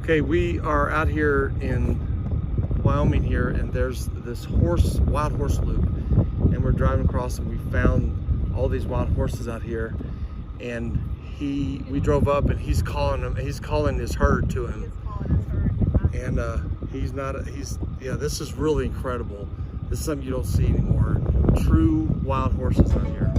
Okay, we are out here in Wyoming here, and there's this wild horse loop, and we're driving across and we found all these wild horses out here, and we drove up and he's calling his herd to him. And this is really incredible. This is something you don't see anymore. True wild horses out here.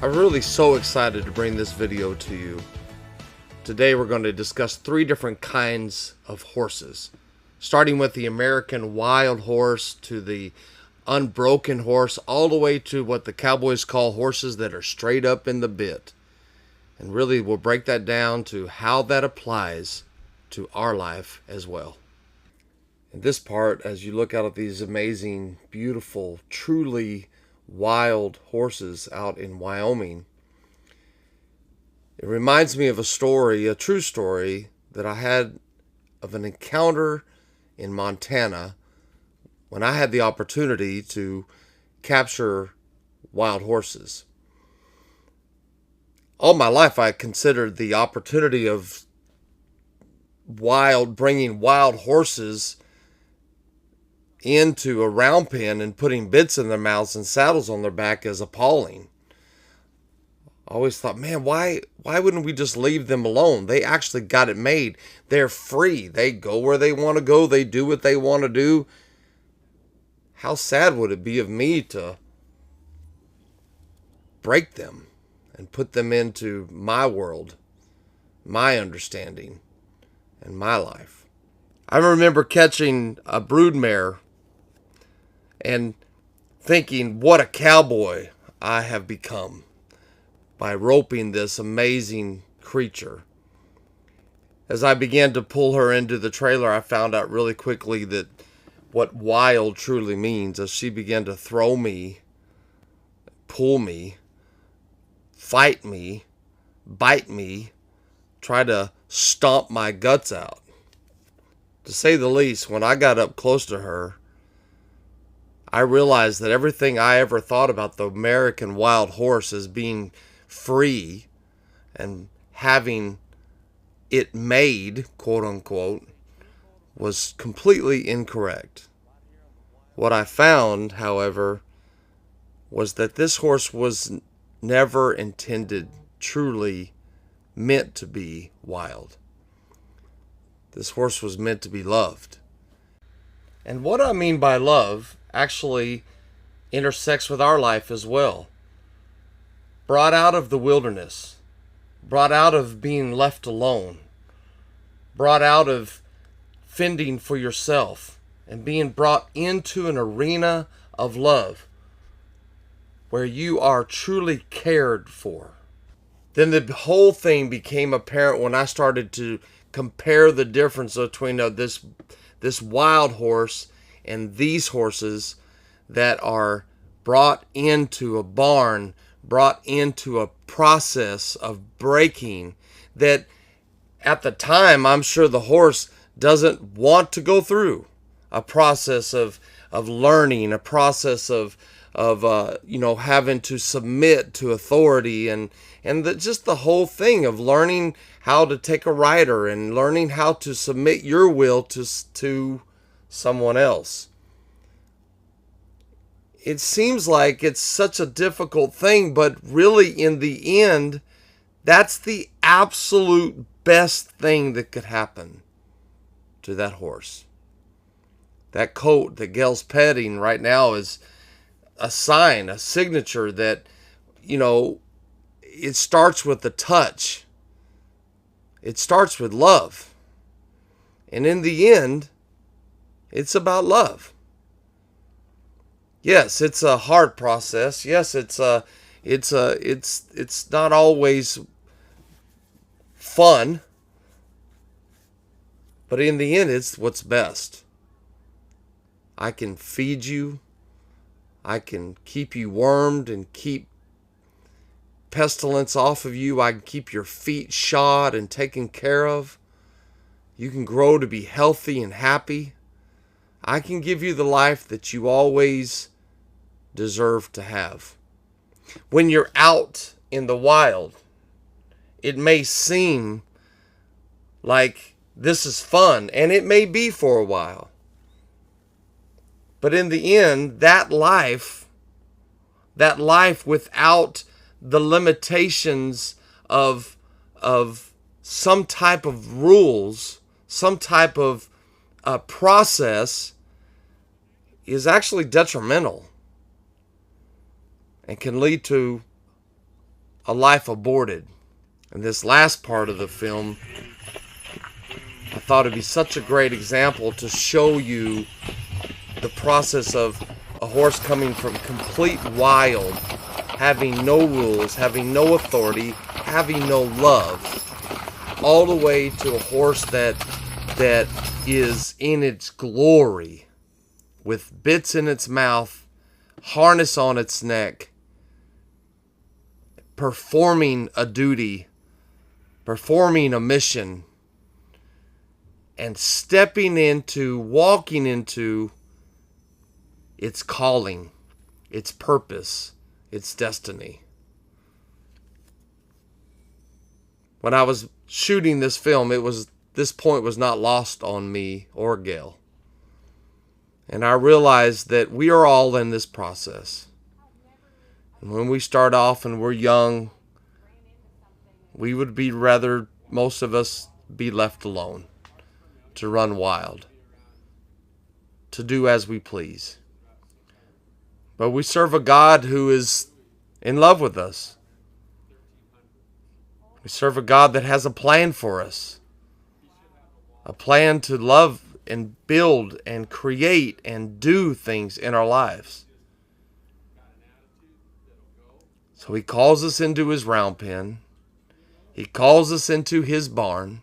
I'm really so excited to bring this video to you. Today we're going to discuss 3 different kinds of horses, starting with the American wild horse to the unbroken horse, all the way to what the cowboys call horses that are straight up in the bit. And really we'll break that down to how that applies to our life as well. In this part, as you look out at these amazing, beautiful, truly wild horses out in Wyoming, it reminds me of a story, a true story that I had of an encounter in Montana when I had the opportunity to capture wild horses. All my life I considered the opportunity of bringing wild horses into a round pen and putting bits in their mouths and saddles on their back as appalling. I always thought, man, why wouldn't we just leave them alone? They actually got it made. They're free. They go where they want to go. They do what they want to do. How sad would it be of me to break them and put them into my world, my understanding, and my life? I remember catching a broodmare and thinking, what a cowboy I have become by roping this amazing creature. As I began to pull her into the trailer, I found out really quickly that what wild truly means, as she began to throw me, pull me, fight me, bite me, try to stomp my guts out. To say the least, when I got up close to her, I realized that everything I ever thought about the American wild horse as being free and having it made, quote unquote, was completely incorrect. What I found, however, was that this horse was never intended, truly meant to be wild. This horse was meant to be loved. And what I mean by love actually intersects with our life as well. Brought out of the wilderness, brought out of being left alone, brought out of fending for yourself, and being brought into an arena of love where you are truly cared for. Then the whole thing became apparent when I started to compare the difference between this wild horse and these horses that are brought into a barn brought into a process of breaking that at the time, I'm sure the horse doesn't want to go through a process of learning, a process of having to submit to authority, and just the whole thing of learning how to take a rider and learning how to submit your will to someone else. It seems like it's such a difficult thing, but really in the end, that's the absolute best thing that could happen to that horse. That coat that Gail's petting right now is a sign, a signature that, it starts with the touch. It starts with love. And in the end, it's about love. Yes, it's a hard process. Yes, it's not always fun, but in the end, it's what's best. I can feed you. I can keep you warmed and keep pestilence off of you. I can keep your feet shod and taken care of. You can grow to be healthy and happy. I can give you the life that you always deserve to have. When you're out in the wild, it may seem like this is fun, and it may be for a while. But in the end, that life without the limitations of some type of rules, some type of process, is actually detrimental and can lead to a life aborted. And this last part of the film, I thought it'd be such a great example to show you the process of a horse coming from complete wild, having no rules, having no authority, having no love, all the way to a horse that is in its glory, with bits in its mouth, harness on its neck, performing a duty, performing a mission, and walking into its calling, its purpose, its destiny. When I was shooting this film, this point was not lost on me or Gail. And I realized that we are all in this process. And when we start off and we're young, we would be rather, most of us, be left alone, to run wild, to do as we please. But we serve a God who is in love with us. We serve a God that has a plan for us. A plan to love and build and create and do things in our lives. So He calls us into His round pen. He calls us into His barn.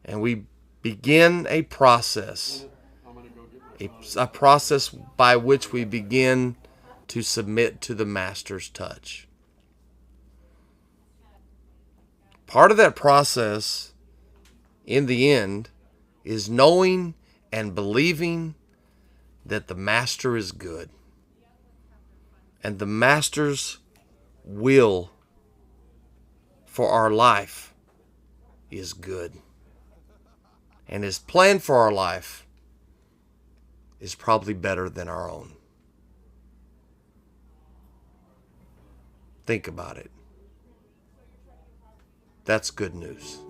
And we begin a process. A process by which we begin to submit to the Master's touch. Part of that process, in the end, is knowing and believing that the Master is good. And the Master's will for our life is good. And His plan for our life is probably better than our own. Think about it. That's good news.